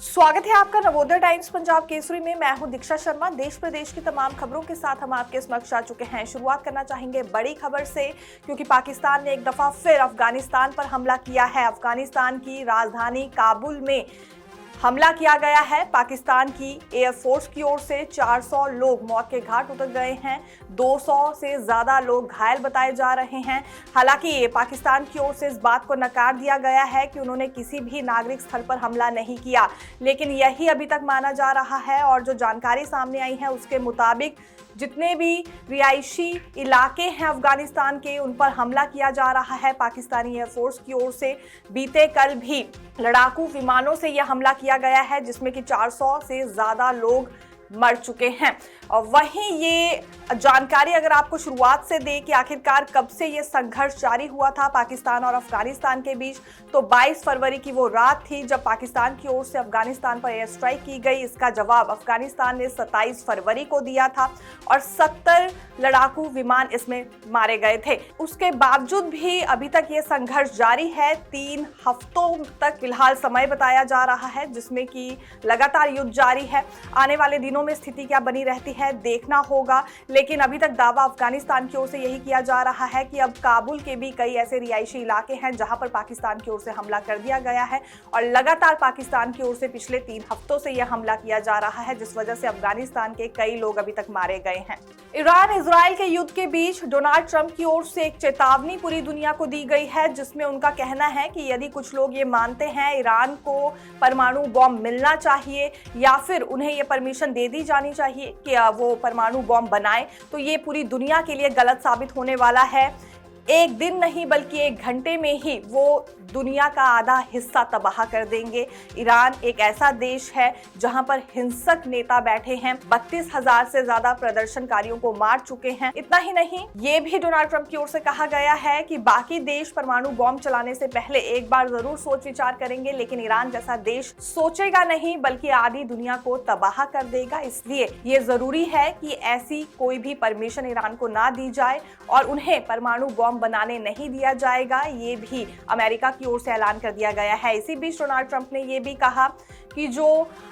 स्वागत है आपका नवोदय टाइम्स पंजाब केसरी में। मैं हूं दीक्षा शर्मा। देश प्रदेश की तमाम खबरों के साथ हम आपके समक्ष आ चुके हैं। शुरुआत करना चाहेंगे बड़ी खबर से, क्योंकि पाकिस्तान ने एक दफा फिर अफगानिस्तान पर हमला किया है। अफगानिस्तान की राजधानी काबुल में हमला किया गया है। पाकिस्तान की एयरफोर्स की ओर से 400 लोग मौत के घाट उतर गए हैं। 200 से ज्यादा लोग घायल बताए जा रहे हैं। हालांकि पाकिस्तान की ओर से इस बात को नकार दिया गया है कि उन्होंने किसी भी नागरिक स्थल पर हमला नहीं किया, लेकिन यही अभी तक माना जा रहा है। और जो जानकारी सामने आई है उसके मुताबिक जितने भी रिहायशी इलाके हैं अफगानिस्तान के, उन पर हमला किया जा रहा है पाकिस्तानी एयरफोर्स की ओर से। बीते कल भी लड़ाकू विमानों से यह हमला किया गया है, जिसमें कि 400 से ज्यादा लोग मर चुके हैं। और वहीं ये जानकारी अगर आपको शुरुआत से दे कि आखिरकार कब से ये संघर्ष जारी हुआ था पाकिस्तान और अफगानिस्तान के बीच, तो 22 फरवरी की वो रात थी जब पाकिस्तान की ओर से अफगानिस्तान पर एयर स्ट्राइक की गई। इसका जवाब अफगानिस्तान ने 27 फरवरी को दिया था और 70 लड़ाकू विमान इसमें मारे गए थे। उसके बावजूद भी अभी तक ये संघर्ष जारी है। 3 हफ्तों तक फिलहाल समय बताया जा रहा है, जिसमें कि लगातार युद्ध जारी है। आने वाले दिनों में स्थिति क्या बनी रहती है देखना होगा, लेकिन अभी तक दावा अफगानिस्तान की ओर से यही किया जा रहा है कि अब काबुल के भी कई ऐसे रिहायशी इलाके हैं जहां पर पाकिस्तान की ओर से हमला कर दिया गया है। और लगातार पाकिस्तान की ओर से पिछले 3 हफ्तों से यह हमला किया जा रहा है, जिस वजह से अफगानिस्तान के कई लोग अभी तक मारे गए हैं। ईरान इजराइल के युद्ध के बीच डोनाल्ड ट्रंप की ओर से एक चेतावनी पूरी दुनिया को दी गई है, जिसमें उनका कहना है कि यदि कुछ लोग ये मानते हैं ईरान को परमाणु बॉम्ब मिलना चाहिए या फिर उन्हें ये परमिशन दे दी जानी चाहिए कि वो परमाणु बॉम्ब बनाए, तो ये पूरी दुनिया के लिए गलत साबित होने वाला है। एक दिन नहीं बल्कि 1 घंटे में ही वो दुनिया का आधा हिस्सा तबाह कर देंगे। ईरान एक ऐसा देश है जहां पर हिंसक नेता बैठे हैं। 32,000 से ज्यादा प्रदर्शनकारियों को मार चुके हैं। इतना ही नहीं, ये भी डोनाल्ड ट्रंप की ओर से कहा गया है कि बाकी देश परमाणु बॉम्ब चलाने से पहले एक बार जरूर सोच विचार करेंगे, लेकिन ईरान जैसा देश सोचेगा नहीं बल्कि आधी दुनिया को तबाह कर देगा। इसलिए ये जरूरी है कि ऐसी कोई भी परमिशन ईरान को ना दी जाए और उन्हें परमाणु बॉम्ब बनाने नहीं दिया जाएगा। ये भी अमेरिका की ओर से ऐलान कर दिया गया है। इसी बीच डोनाल्ड ट्रंप ने यह भी कहा कि जो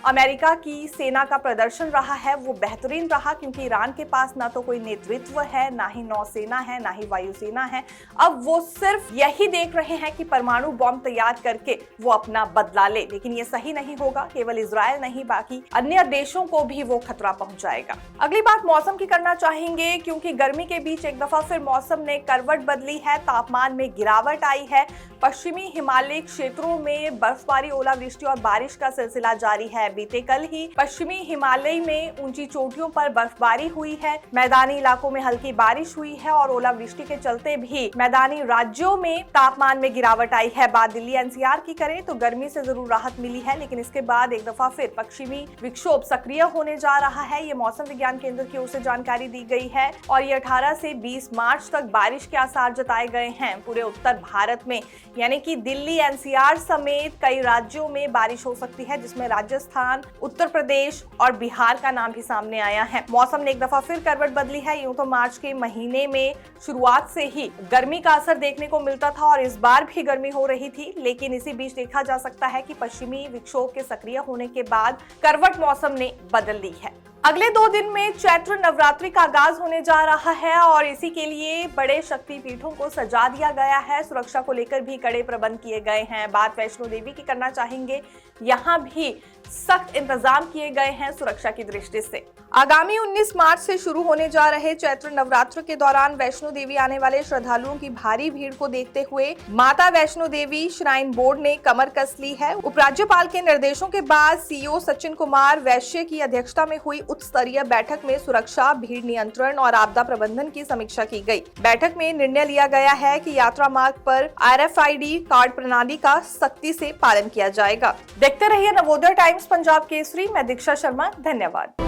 अमेरिका की सेना का प्रदर्शन रहा है वो बेहतरीन रहा, क्योंकि ईरान के पास ना तो कोई नेतृत्व है, ना ही नौसेना है, ना ही वायुसेना है। अब वो सिर्फ यही देख रहे हैं कि परमाणु बॉम्ब तैयार करके वो अपना बदला ले, लेकिन ये सही नहीं होगा। केवल इजराइल नहीं, बाकी अन्य देशों को भी वो खतरा पहुंचाएगा। अगली बात मौसम की करना चाहेंगे, क्योंकि गर्मी के बीच एक दफा फिर मौसम ने करवट बदली है। तापमान में गिरावट आई है। पश्चिमी हिमालयी क्षेत्रों में बर्फबारी, ओलावृष्टि और बारिश का सिलसिला जारी है। बीते कल ही पश्चिमी हिमालय में ऊंची चोटियों पर बर्फबारी हुई है। मैदानी इलाकों में हल्की बारिश हुई है और ओलावृष्टि के चलते भी मैदानी राज्यों में तापमान में गिरावट आई है। बात दिल्ली एनसीआर की करें तो गर्मी से जरूर राहत मिली है, लेकिन इसके बाद एक दफा फिर पश्चिमी विक्षोभ सक्रिय होने जा रहा है। ये मौसम विज्ञान केंद्र की ओर से जानकारी दी गई है और ये 18 से 20 मार्च तक बारिश के आसार जताए गए हैं पूरे उत्तर भारत में, यानी कि दिल्ली एनसीआर समेत कई राज्यों में बारिश हो सकती है, जिसमें राजस्थान, उत्तर प्रदेश और बिहार का नाम भी सामने आया है। मौसम ने एक दफा फिर करवट बदली है। यूं तो मार्च के महीने में शुरुआत से ही गर्मी का असर देखने को मिलता था और इस बार भी गर्मी हो रही थी, लेकिन इसी बीच देखा जा सकता है कि पश्चिमी विक्षोभ के सक्रिय होने के बाद करवट मौसम ने बदल ली है। अगले 2 दिन में चैत्र नवरात्रि का आगाज होने जा रहा है और इसी के लिए बड़े शक्तिपीठों को सजा दिया गया है। सुरक्षा को लेकर भी कड़े प्रबंध किए गए हैं। बात वैष्णो देवी की करना चाहेंगे, यहाँ भी सख्त इंतजाम किए गए हैं सुरक्षा की दृष्टि से। आगामी 19 मार्च से शुरू होने जा रहे चैत्र नवरात्र के दौरान वैष्णो देवी आने वाले श्रद्धालुओं की भारी भीड़ को देखते हुए माता वैष्णो देवी श्राइन बोर्ड ने कमर कस ली है। उपराज्यपाल के निर्देशों के बाद सीईओ सचिन कुमार वैश्य की अध्यक्षता में हुई उच्च स्तरीय बैठक में सुरक्षा, भीड़ नियंत्रण और आपदा प्रबंधन की समीक्षा की गई। बैठक में निर्णय लिया गया है कि यात्रा मार्ग पर RFID कार्ड प्रणाली का सख्ती से पालन किया जाएगा। देखते रहिए नवोदय टाइम्स पंजाब केसरी। मैं दीक्षा शर्मा, धन्यवाद।